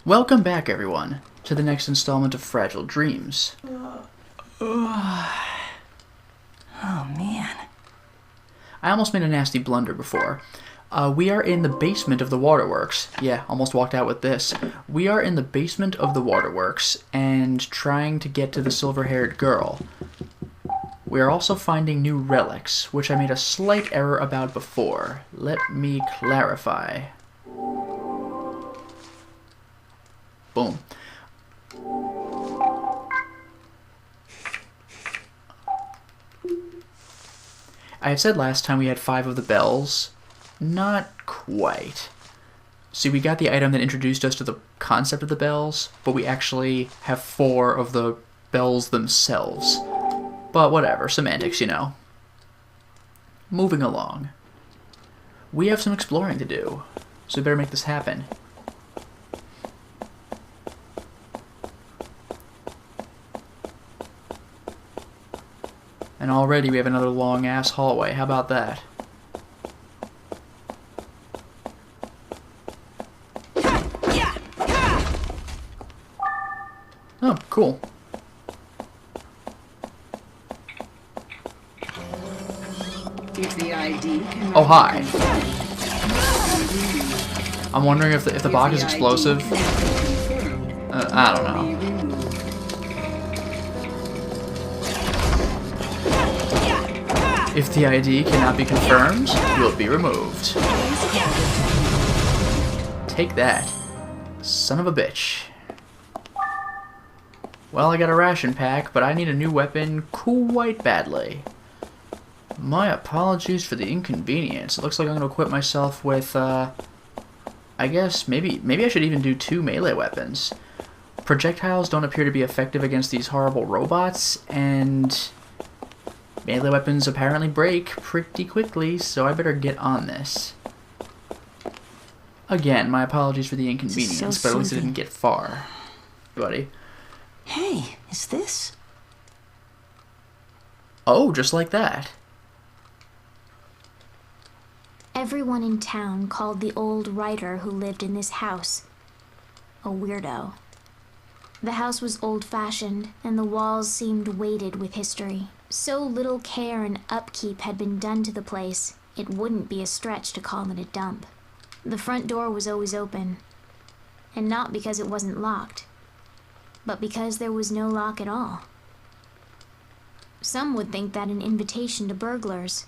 Welcome back, everyone, to the next installment of Fragile Dreams. Oh, man. I almost made a nasty blunder before. We are in the basement of the Waterworks. Yeah, almost walked out with this. We are in the basement of the Waterworks and trying to get to the silver-haired girl. We are also finding new relics, which I made a slight error about before. Let me clarify. Boom. I had said last time we had 5 of the bells. Not quite. See, we got the item that introduced us to the concept of the bells, but we actually have 4 of the bells themselves. But whatever, semantics, you know. Moving along. We have some exploring to do, so we better make this happen. And already we have another long-ass hallway. How about that? Oh, cool. Oh, hi. I'm wondering if the box is explosive. I don't know. If the ID cannot be confirmed, will be removed. Take that, son of a bitch. Well, I got a ration pack, but I need a new weapon quite badly. My apologies for the inconvenience. It looks like I'm going to equip myself with, I guess, maybe I should even do 2 melee weapons. Projectiles don't appear to be effective against these horrible robots, and melee weapons apparently break pretty quickly, so I better get on this. Again, my apologies for the inconvenience, but at least I didn't get far. Buddy. Hey, is this? Oh, just like that. Everyone in town called the old writer who lived in this house a weirdo. The house was old-fashioned, and the walls seemed weighted with history. So little care and upkeep had been done to the place, it wouldn't be a stretch to call it a dump. The front door was always open, and not because it wasn't locked, but because there was no lock at all. Some would think that an invitation to burglars,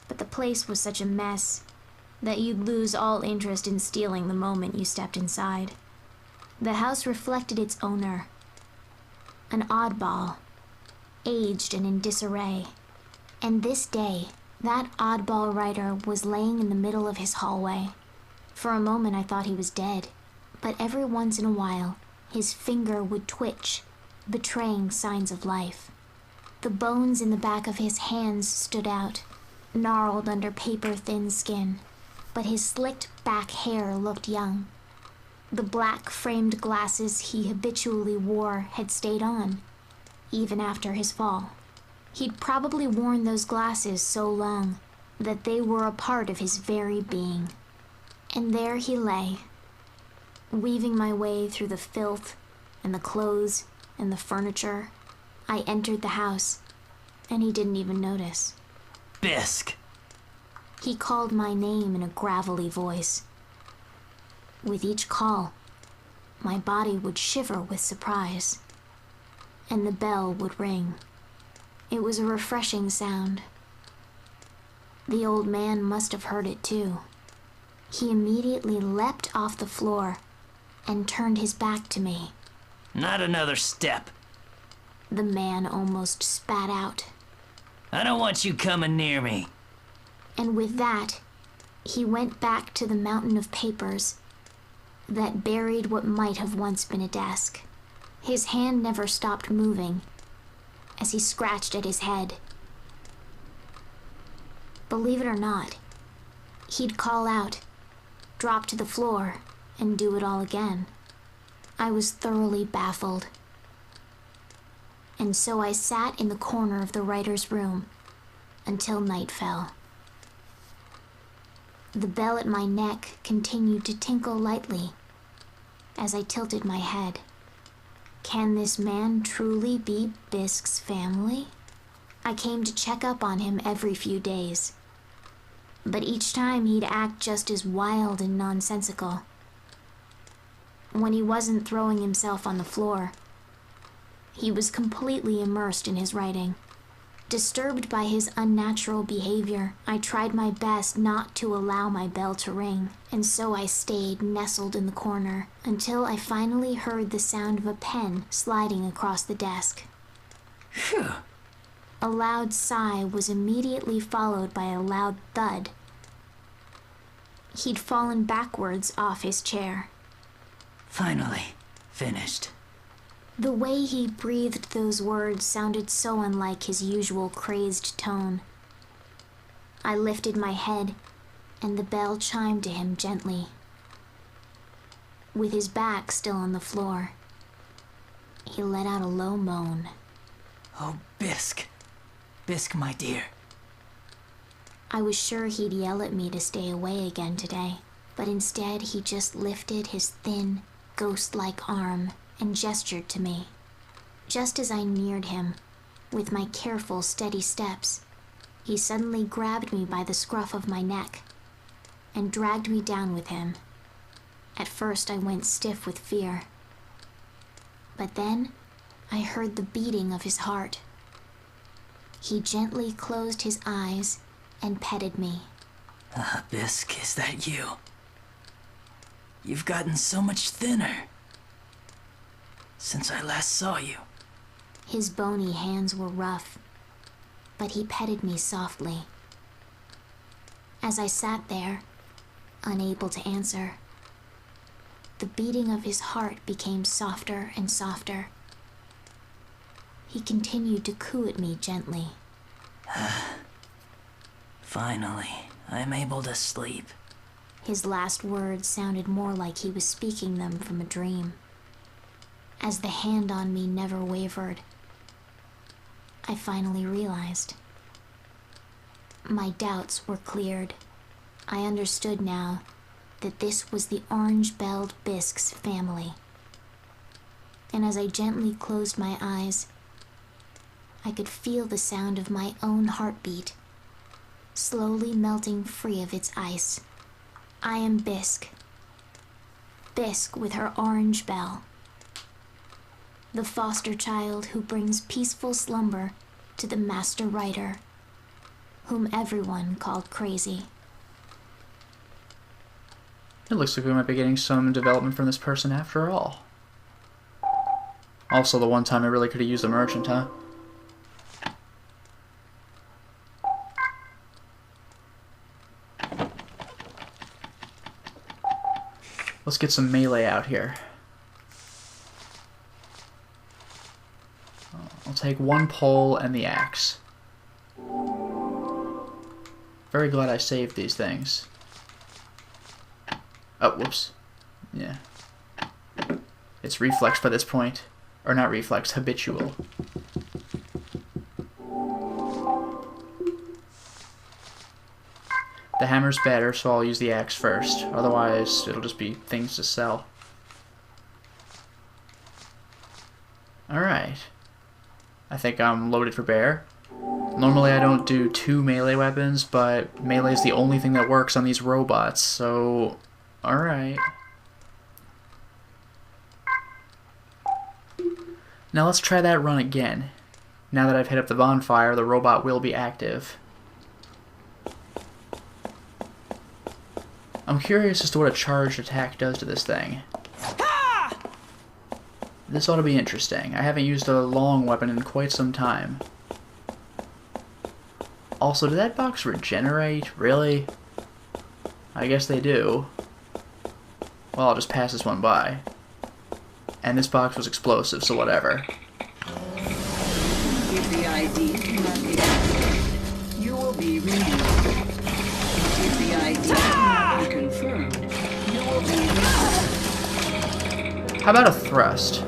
but the place was such a mess that you'd lose all interest in stealing the moment you stepped inside. The house reflected its owner, an oddball, aged and in disarray. And this day, that oddball writer was laying in the middle of his hallway. For a moment I thought he was dead, but every once in a while, his finger would twitch, betraying signs of life. The bones in the back of his hands stood out, gnarled under paper-thin skin, but his slicked back hair looked young. The black framed glasses he habitually wore had stayed on, even after his fall. He'd probably worn those glasses so long that they were a part of his very being. And there he lay, weaving my way through the filth and the clothes and the furniture. I entered the house, and he didn't even notice. Bisk. He called my name in a gravelly voice. With each call, my body would shiver with surprise, and the bell would ring. It was a refreshing sound. The old man must have heard it too. He immediately leapt off the floor and turned his back to me. Not another step. The man almost spat out. I don't want you coming near me. And with that, he went back to the mountain of papers that buried what might have once been a desk. His hand never stopped moving as he scratched at his head. Believe it or not, he'd call out, drop to the floor, and do it all again. I was thoroughly baffled. And so I sat in the corner of the writer's room until night fell. The bell at my neck continued to tinkle lightly, as I tilted my head. Can this man truly be Bisk's family? I came to check up on him every few days, but each time he'd act just as wild and nonsensical. When he wasn't throwing himself on the floor, he was completely immersed in his writing. Disturbed by his unnatural behavior, I tried my best not to allow my bell to ring, and so I stayed nestled in the corner until I finally heard the sound of a pen sliding across the desk. Phew. A loud sigh was immediately followed by a loud thud. He'd fallen backwards off his chair. Finally, finished. The way he breathed those words sounded so unlike his usual crazed tone. I lifted my head, and the bell chimed to him gently. With his back still on the floor, he let out a low moan. Oh, Bisk. Bisk, my dear. I was sure he'd yell at me to stay away again today, but instead he just lifted his thin, ghost-like arm and gestured to me. Just as I neared him, with my careful, steady steps, he suddenly grabbed me by the scruff of my neck and dragged me down with him. At first I went stiff with fear, but then I heard the beating of his heart. He gently closed his eyes and petted me. Ah, Bisk, is that you? You've gotten so much thinner since I last saw you. His bony hands were rough, but he petted me softly. As I sat there, unable to answer, the beating of his heart became softer and softer. He continued to coo at me gently. Finally, I'm able to sleep. His last words sounded more like he was speaking them from a dream. As the hand on me never wavered, I finally realized. My doubts were cleared. I understood now that this was the orange-belled Bisk's family. And as I gently closed my eyes, I could feel the sound of my own heartbeat, slowly melting free of its ice. I am Bisk. Bisk with her orange bell. The foster child who brings peaceful slumber to the master writer, whom everyone called crazy. It looks like we might be getting some development from this person after all. Also, the one time I really could have used a merchant, huh? Let's get some melee out here. I'll take one pole and the axe. Very glad I saved these things. Oh, whoops. Yeah. It's reflex by this point. Or not reflex, habitual. The hammer's better, so I'll use the axe first. Otherwise, it'll just be things to sell. Alright. I think I'm loaded for bear. Normally I don't do 2 melee weapons, but melee is the only thing that works on these robots, so... Alright. Now let's try that run again. Now that I've hit up the bonfire, the robot will be active. I'm curious as to what a charged attack does to this thing. This ought to be interesting. I haven't used a long weapon in quite some time. Also, did that box regenerate? Really? I guess they do. Well, I'll just pass this one by. And this box was explosive, so whatever. If the ID cannot be activated, you will be removed. If the ID cannot be confirmed, you will be removed. How about a thrust?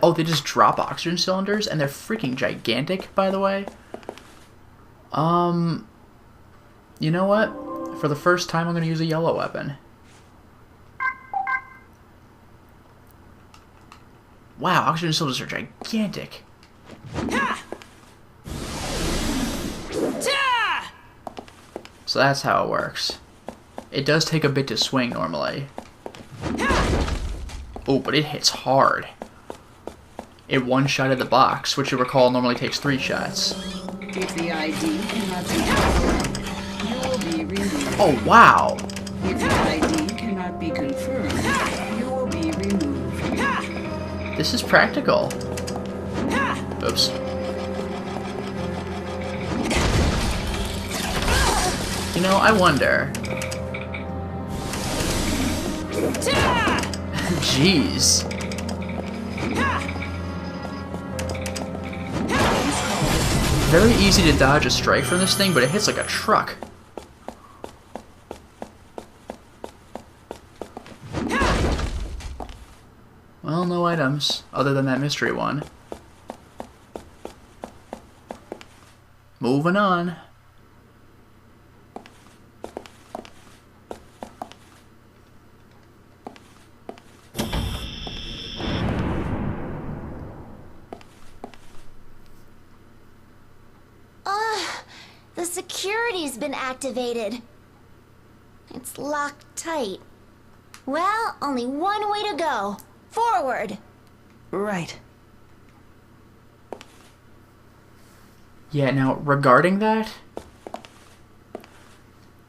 Oh, they just drop oxygen cylinders, and they're freaking gigantic, by the way. You know what? For the first time, I'm going to use a yellow weapon. Wow, oxygen cylinders are gigantic. So that's how it works. It does take a bit to swing normally. Oh, but it hits hard. It one-shotted the box, which you recall normally takes 3 shots. If the ID cannot be confirmed, you will be removed. Oh, wow! If the ID cannot be confirmed, you will be removed. This is practical. Oops. You know, I wonder. Jeez. Very easy to dodge a strike from this thing, but it hits like a truck. Well, no items, other than that mystery one. Moving on. The security's been activated. It's locked tight. Well, only one way to go. Forward. Right. Yeah, now, regarding that,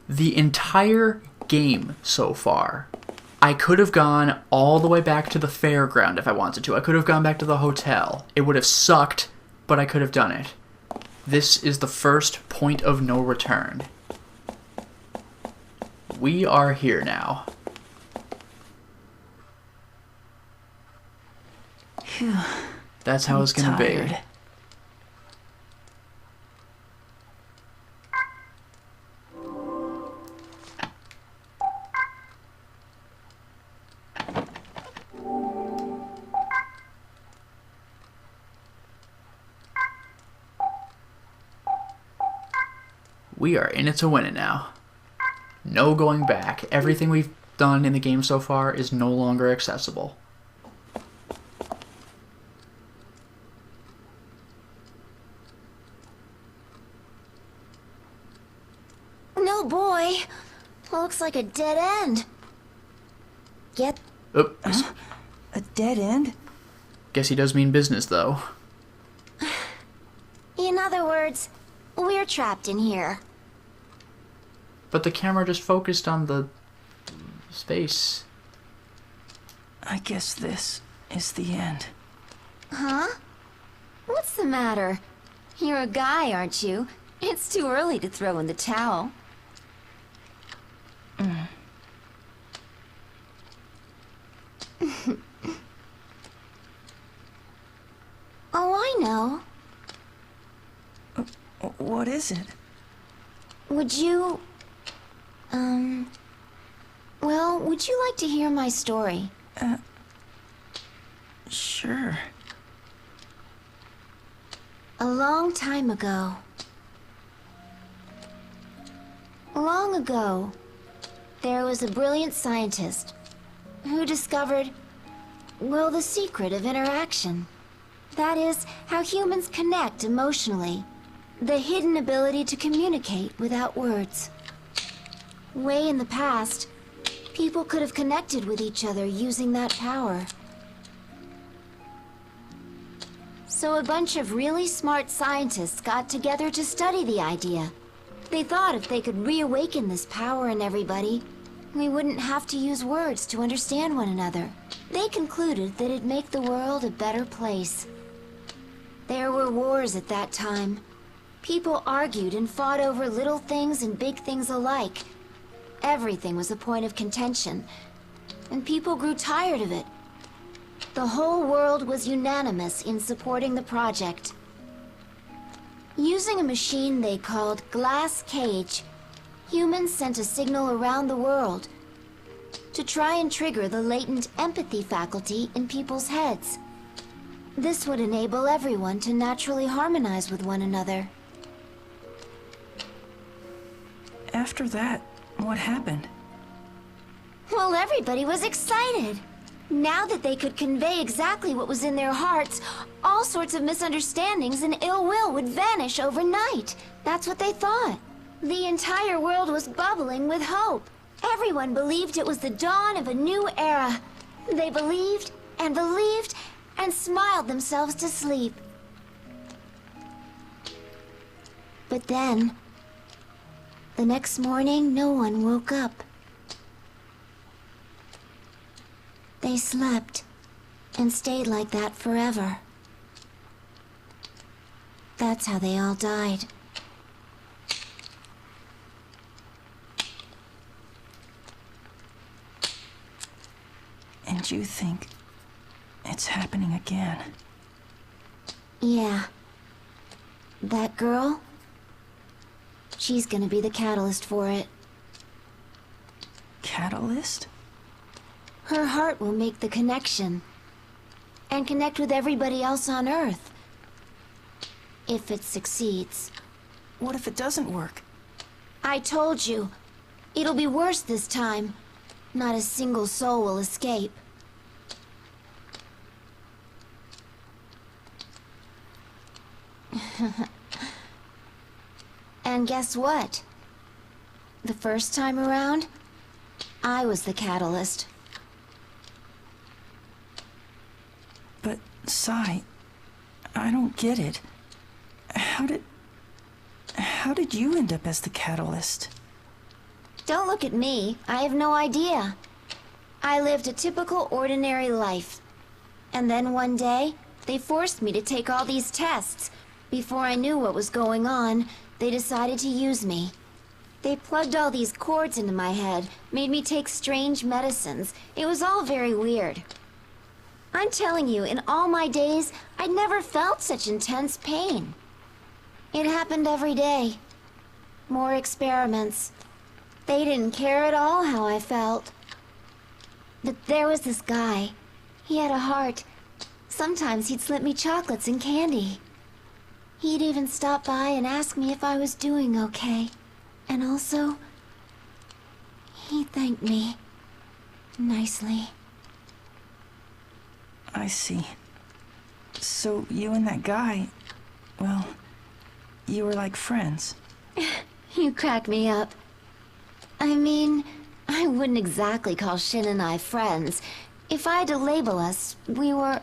the entire game so far, I could have gone all the way back to the fairground if I wanted to. I could have gone back to the hotel. It would have sucked, but I could have done it. This is the first point of no return. We are here now. Phew. That's how it's gonna be. We are in it to win it now. No going back. Everything we've done in the game so far is no longer accessible. No boy. Looks like a dead end. Get... Oops. A dead end? Guess he does mean business, though. In other words, we're trapped in here. But the camera just focused on the space. I guess this is the end. Huh? What's the matter? You're a guy, aren't you? It's too early to throw in the towel. Oh, I know. What is it? Would you... Well, would you like to hear my story? Sure. A long time ago. Long ago, there was a brilliant scientist who discovered, well, the secret of interaction. That is, how humans connect emotionally. The hidden ability to communicate without words. Way in the past, people could have connected with each other using that power. So a bunch of really smart scientists got together to study the idea. They thought if they could reawaken this power in everybody, we wouldn't have to use words to understand one another. They concluded that it'd make the world a better place. There were wars at that time. People argued and fought over little things and big things alike. Everything was a point of contention, and people grew tired of it. The whole world was unanimous in supporting the project. Using a machine they called Glass Cage, humans sent a signal around the world to try and trigger the latent empathy faculty in people's heads. This would enable everyone to naturally harmonize with one another. after that, what happened? Well, everybody was excited. Now that they could convey exactly what was in their hearts, all sorts of misunderstandings and ill will would vanish overnight. That's what they thought. The entire world was bubbling with hope. Everyone believed it was the dawn of a new era. They believed and smiled themselves to sleep. But then, the next morning, no one woke up. They slept and stayed like that forever. That's how they all died. And you think it's happening again? Yeah. That girl? She's gonna be the catalyst for it. Catalyst? Her heart will make the connection. And connect with everybody else on Earth. If it succeeds. What if it doesn't work? I told you. It'll be worse this time. Not a single soul will escape. And guess what? The first time around, I was the catalyst. But, Sai, I don't get it. How did you end up as the catalyst? Don't look at me. I have no idea. I lived a typical ordinary life. And then one day, they forced me to take all these tests. Before I knew what was going on, they decided to use me. They plugged all these cords into my head, made me take strange medicines. It was all very weird. I'm telling you, in all my days, I'd never felt such intense pain. It happened every day. More experiments. They didn't care at all how I felt. But there was this guy. He had a heart. Sometimes he'd slip me chocolates and candy. He'd even stop by and ask me if I was doing okay. And also, he thanked me nicely. I see. So you and that guy, well, you were like friends. You crack me up. I mean, I wouldn't exactly call Shin and I friends. If I had to label us, we were...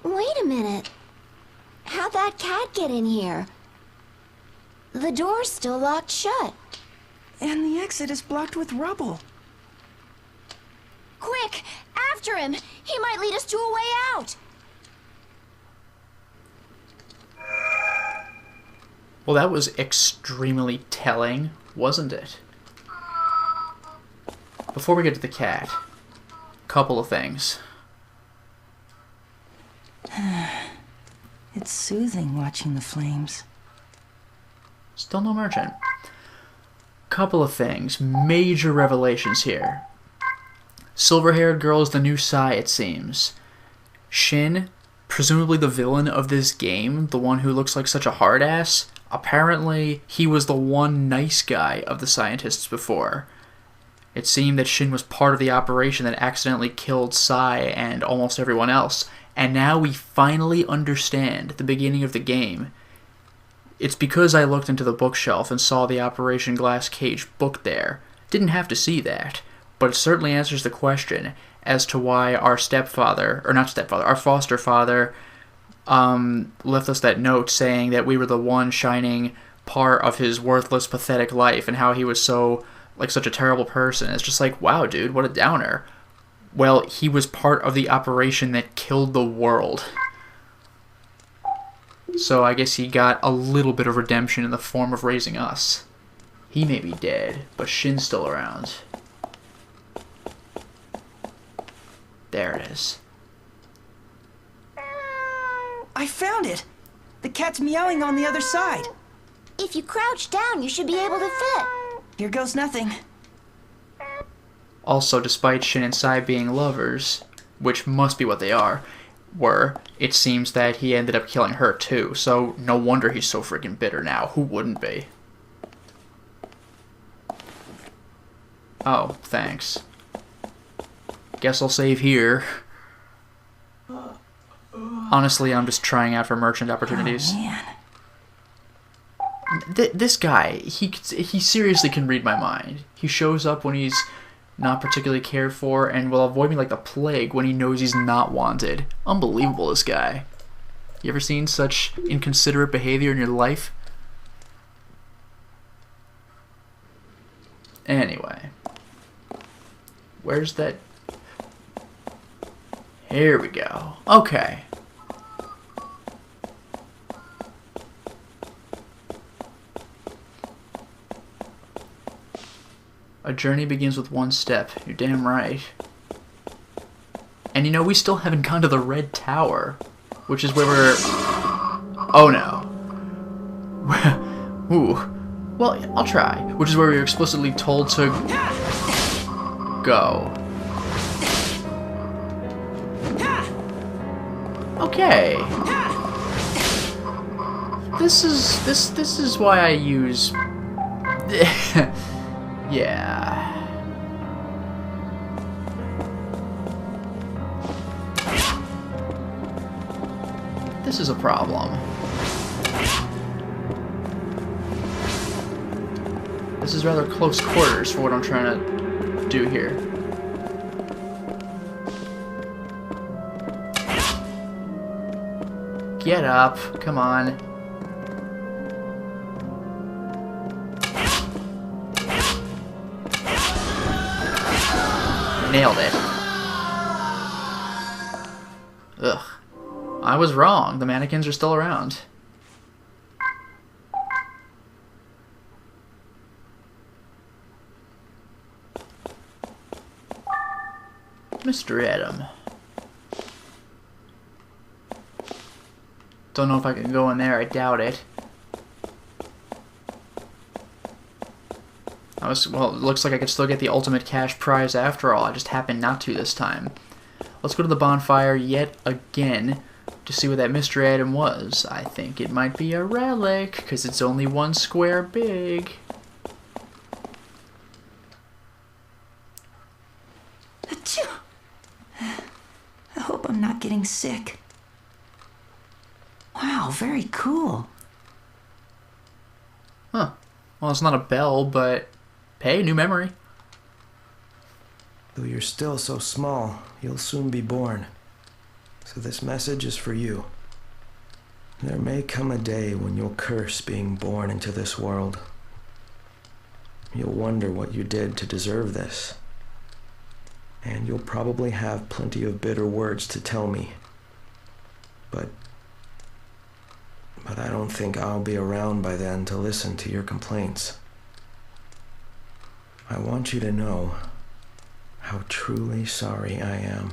Wait a minute. How'd that cat get in here? The door's still locked shut. And the exit is blocked with rubble. Quick! After him! He might lead us to a way out! Well, that was extremely telling, wasn't it? Before we get to the cat, couple of things. It's soothing watching the flames. Still no merchant. Couple of things. Major revelations here. Silver-haired girl is the new Sai, it seems. Shin, presumably the villain of this game, the one who looks like such a hard-ass, apparently he was the one nice guy of the scientists before. It seemed that Shin was part of the operation that accidentally killed Sai and almost everyone else, and now we finally understand the beginning of the game. It's because I looked into the bookshelf and saw the Operation Glass Cage book there. Didn't have to see that, but it certainly answers the question as to why our our foster father left us that note saying that we were the one shining part of his worthless, pathetic life and how he was such a terrible person. It's just like, wow, dude, what a downer. Well, he was part of the operation that killed the world. So I guess he got a little bit of redemption in the form of raising us. He may be dead, but Shin's still around. There it is. I found it! The cat's meowing on the other side. If you crouch down, you should be able to fit. Here goes nothing. Also, despite Shin and Sai being lovers, which must be what they were, it seems that he ended up killing her too, so no wonder he's so freaking bitter now. Who wouldn't be? Oh, thanks. Guess I'll save here. Honestly, I'm just trying out for merchant opportunities. Oh, man. This guy, he seriously can read my mind. He shows up when he's not particularly cared for and will avoid me like the plague when he knows he's not wanted. Unbelievable, this guy. You ever seen such inconsiderate behavior in your life? Anyway. Where's that? Here we go. Okay. A journey begins with one step. You're damn right. And you know, we still haven't gone to the Red Tower, which is where we're... Oh no. Ooh. Well, I'll try. Which is where we were explicitly told to... go. Okay. This is why I use... Yeah. This is a problem. This is rather close quarters for what I'm trying to do here. Get up. Come on. Nailed it. Ugh. I was wrong. The mannequins are still around. Mr. Adam. Don't know if I can go in there. I doubt it. Well, it looks like I could still get the ultimate cash prize after all. I just happened not to this time. Let's go to the bonfire yet again to see what that Mr. Adam was. I think it might be a relic, because it's only one square big. Achoo! I hope I'm not getting sick. Wow, very cool. Huh. Well, it's not a bell, but... Hey, new memory. Though you're still so small, you'll soon be born. So this message is for you. There may come a day when you'll curse being born into this world. You'll wonder what you did to deserve this. And you'll probably have plenty of bitter words to tell me. But I don't think I'll be around by then to listen to your complaints. I want you to know how truly sorry I am.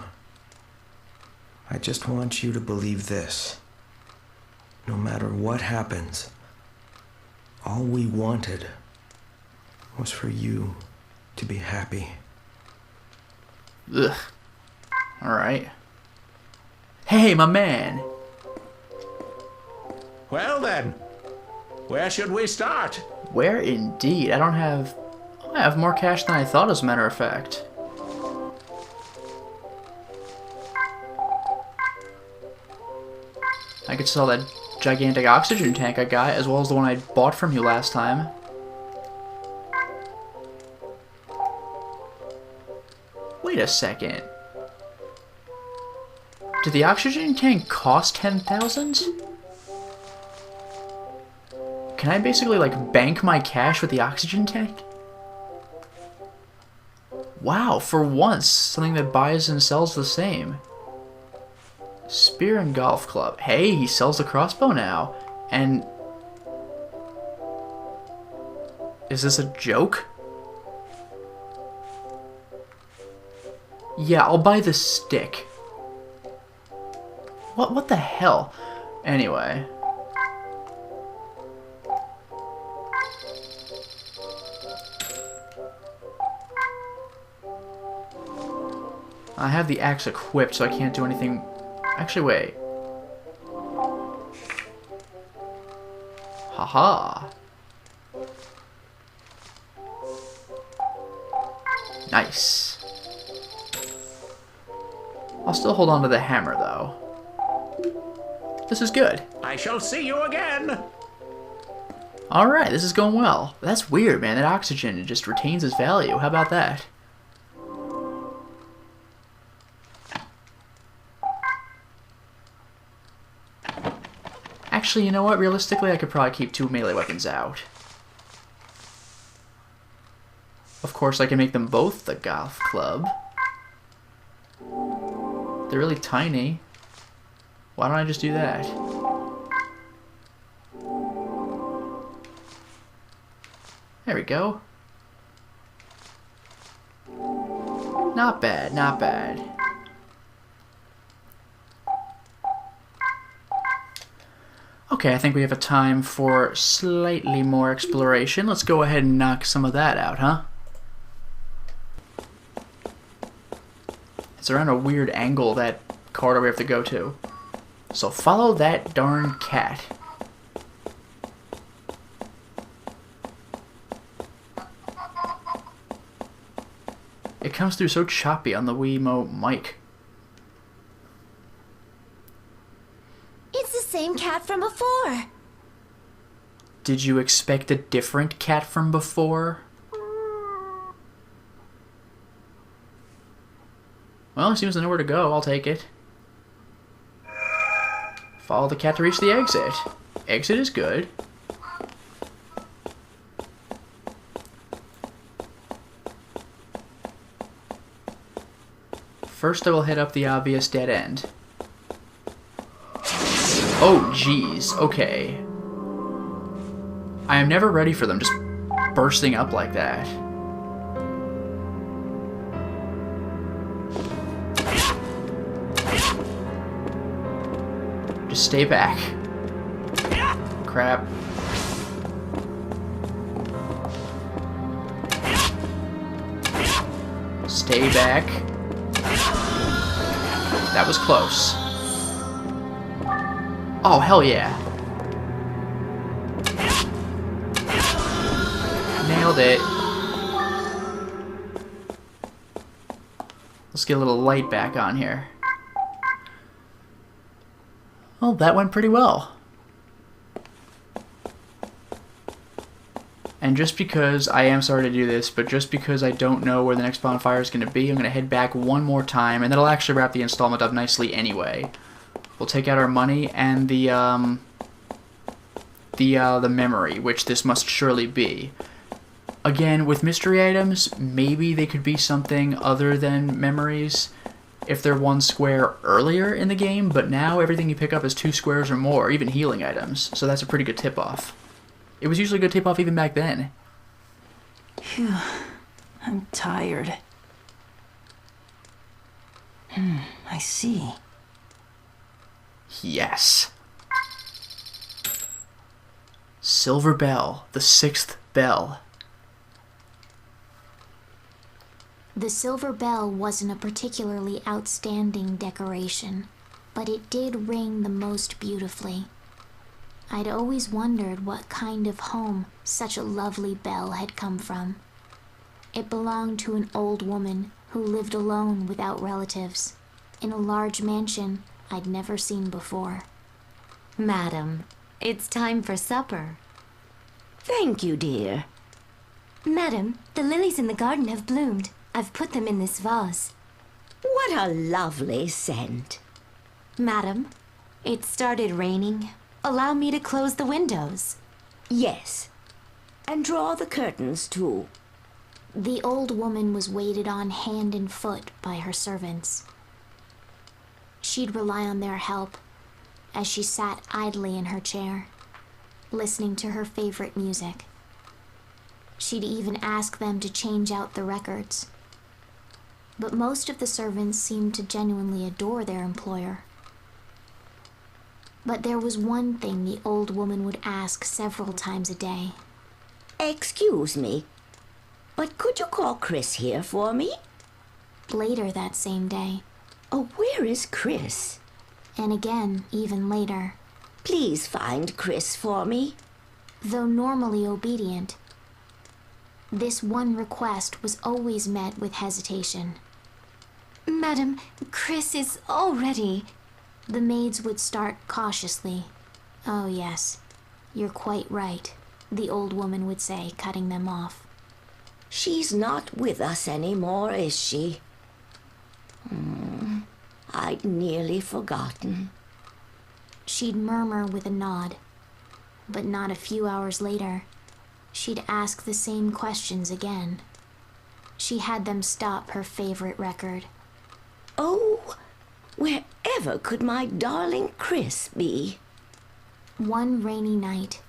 I just want you to believe this. No matter what happens, all we wanted was for you to be happy. Ugh. Alright. Hey, my man! Well then, where should we start? Where indeed? I have more cash than I thought, as a matter of fact. I could sell that gigantic oxygen tank I got, as well as the one I bought from you last time. Wait a second. Did the oxygen tank cost 10,000? Can I basically, like, bank my cash with the oxygen tank? Wow, for once, something that buys and sells the same. Spear and golf club. Hey, he sells the crossbow now. And... is this a joke? Yeah, I'll buy the stick. What the hell? Anyway. I have the axe equipped, so I can't do anything... Actually, wait. Haha. Nice. I'll still hold on to the hammer, though. This is good. I shall see you again. Alright, this is going well. That's weird, man. That oxygen just retains its value. How about that? Actually, you know what? Realistically, I could probably keep 2 melee weapons out. Of course, I can make them both the golf club. They're really tiny. Why don't I just do that? There we go. Not bad, not bad. Okay, I think we have a time for slightly more exploration. Let's go ahead and knock some of that out, huh? It's around a weird angle, that corridor we have to go to. So follow that darn cat. It comes through so choppy on the Wiimote mic. It's the same cat from before. Did you expect a different cat from before? Well, he seems to know where to go. I'll take it. Follow the cat to reach the exit. Exit is good. First, I will hit up the obvious dead end. Oh, jeez. Okay. I am never ready for them just bursting up like that. Just stay back. Crap. Stay back. That was close. Oh, hell yeah. Nailed it. Let's get a little light back on here. Well, that went pretty well. And just because I am sorry to do this, but just because I don't know where the next bonfire is going to be, I'm going to head back one more time, and that'll actually wrap the installment up nicely anyway. We'll take out our money and the memory, which this must surely be. Again, with mystery items, maybe they could be something other than memories if they're 1 square earlier in the game, but now everything you pick up is 2 squares or more, even healing items, so that's a pretty good tip-off. It was usually a good tip-off even back then. Phew, I'm tired. I see. Yes. Silver Bell, the 6th bell. The silver bell wasn't a particularly outstanding decoration, but it did ring the most beautifully. I'd always wondered what kind of home such a lovely bell had come from. It belonged to an old woman who lived alone without relatives, in a large mansion I'd never seen before. Madam, it's time for supper. Thank you, dear. Madam, the lilies in the garden have bloomed. I've put them in this vase. What a lovely scent. Madam, it started raining. Allow me to close the windows. Yes. And draw the curtains, too. The old woman was waited on hand and foot by her servants. She'd rely on their help as she sat idly in her chair, listening to her favorite music. She'd even ask them to change out the records. But most of the servants seemed to genuinely adore their employer. But there was one thing the old woman would ask several times a day. Excuse me, but could you call Chris here for me? Later that same day, Oh, where is Chris? and again even later. Please find Chris for me. Though normally obedient, This one request was always met with hesitation. Madam, Chris is already... The maids would start cautiously. "Oh yes, you're quite right," the old woman would say, cutting them off. She's not with us anymore, is she? I'd nearly forgotten. She'd murmur with a nod, but not a few hours later, she'd ask the same questions again. She had them stop her favorite record. Oh, wherever could my darling Chris be? One rainy night,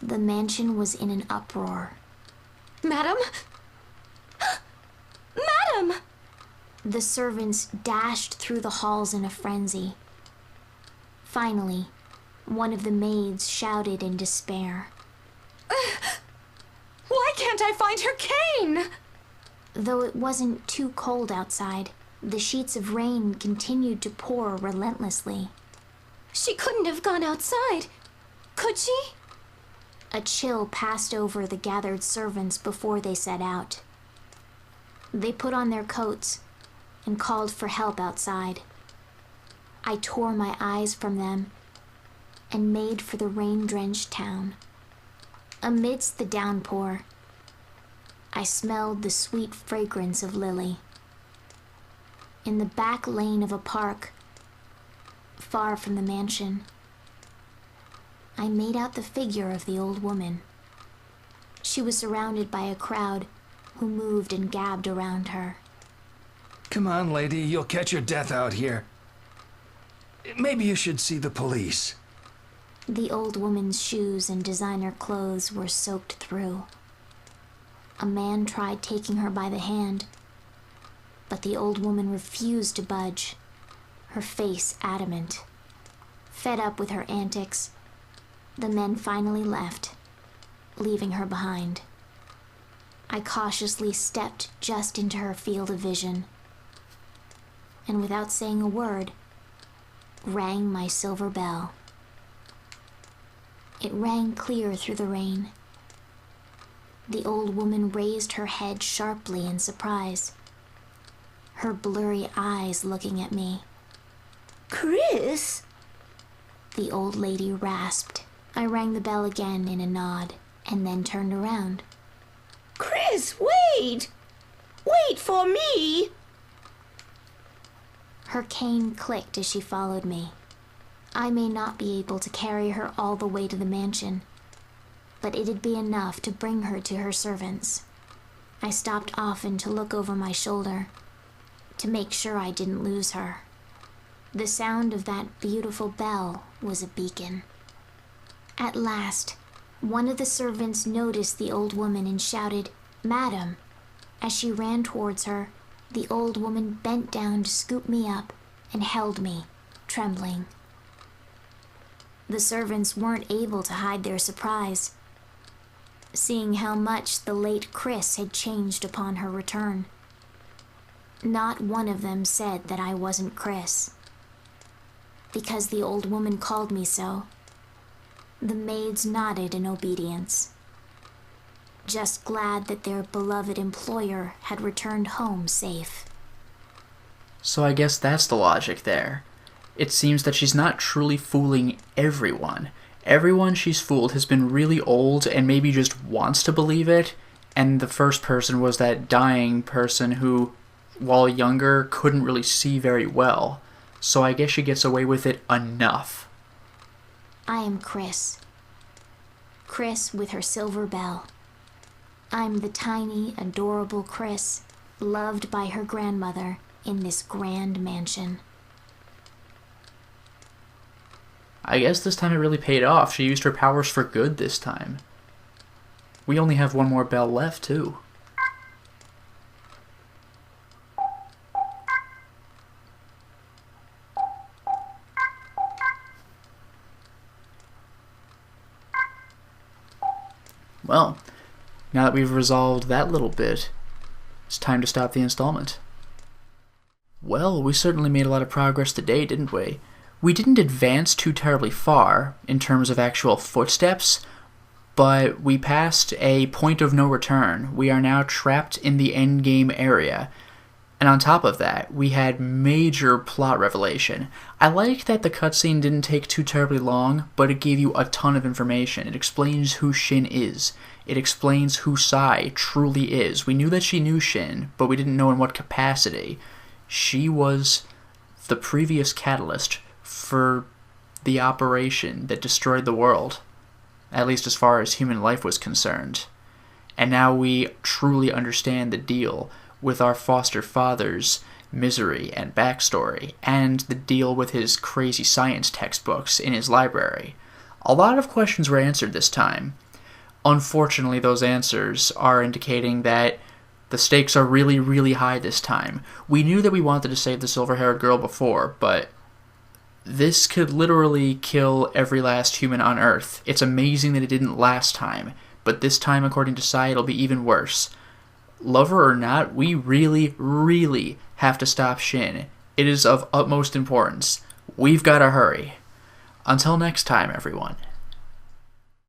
the mansion was in an uproar. Madam? Madam! The servants dashed through the halls in a frenzy. Finally, one of the maids shouted in despair. Why can't I find her cane? Though it wasn't too cold outside, the sheets of rain continued to pour relentlessly. She couldn't have gone outside, could she? A chill passed over the gathered servants before they set out. They put on their coats and called for help outside. I tore my eyes from them and made for the rain-drenched town. Amidst the downpour, I smelled the sweet fragrance of lily. In the back lane of a park, far from the mansion, I made out the figure of the old woman. She was surrounded by a crowd who moved and gabbed around her. Come on, lady, you'll catch your death out here. Maybe you should see the police. The old woman's shoes and designer clothes were soaked through. A man tried taking her by the hand, but the old woman refused to budge, her face adamant. Fed up with her antics, the men finally left, leaving her behind. I cautiously stepped just into her field of vision, and without saying a word, rang my silver bell. It rang clear through the rain. The old woman raised her head sharply in surprise, her blurry eyes looking at me. Chris? The old lady rasped. I rang the bell again in a nod, and then turned around. Chris, wait! Wait for me! Her cane clicked as she followed me. I may not be able to carry her all the way to the mansion, but it'd be enough to bring her to her servants. I stopped often to look over my shoulder, to make sure I didn't lose her. The sound of that beautiful bell was a beacon. At last, one of the servants noticed the old woman and shouted, "Madam." As she ran towards her, the old woman bent down to scoop me up and held me, trembling. The servants weren't able to hide their surprise, seeing how much the late Chris had changed upon her return. Not one of them said that I wasn't Chris, because the old woman called me so. The maids nodded in obedience, just glad that their beloved employer had returned home safe. So I guess that's the logic there. It seems that she's not truly fooling everyone. Everyone she's fooled has been really old and maybe just wants to believe it, and the first person was that dying person who, while younger, couldn't really see very well. So I guess she gets away with it enough. I am Chris. Chris with her silver bell. I'm the tiny, adorable Chris, loved by her grandmother in this grand mansion. I guess this time it really paid off. She used her powers for good this time. We only have one more bell left, too. Well, now that we've resolved that little bit, it's time to stop the installment. Well, we certainly made a lot of progress today, didn't we? We didn't advance too terribly far in terms of actual footsteps, but we passed a point of no return. We are now trapped in the endgame area. And on top of that, we had major plot revelation. I like that the cutscene didn't take too terribly long, but it gave you a ton of information. It explains who Shin is. It explains who Sai truly is. We knew that she knew Shin, but we didn't know in what capacity. She was the previous catalyst for the operation that destroyed the world, at least as far as human life was concerned. And now we truly understand the deal with our foster father's misery and backstory, and the deal with his crazy science textbooks in his library. A lot of questions were answered this time. Unfortunately, those answers are indicating that the stakes are really, really high this time. We knew that we wanted to save the silver-haired girl before, but this could literally kill every last human on Earth. It's amazing that it didn't last time, but this time, according to Sai, it'll be even worse. Lover or not, we really, really have to stop Shin. It is of utmost importance. We've got to hurry. Until next time, everyone.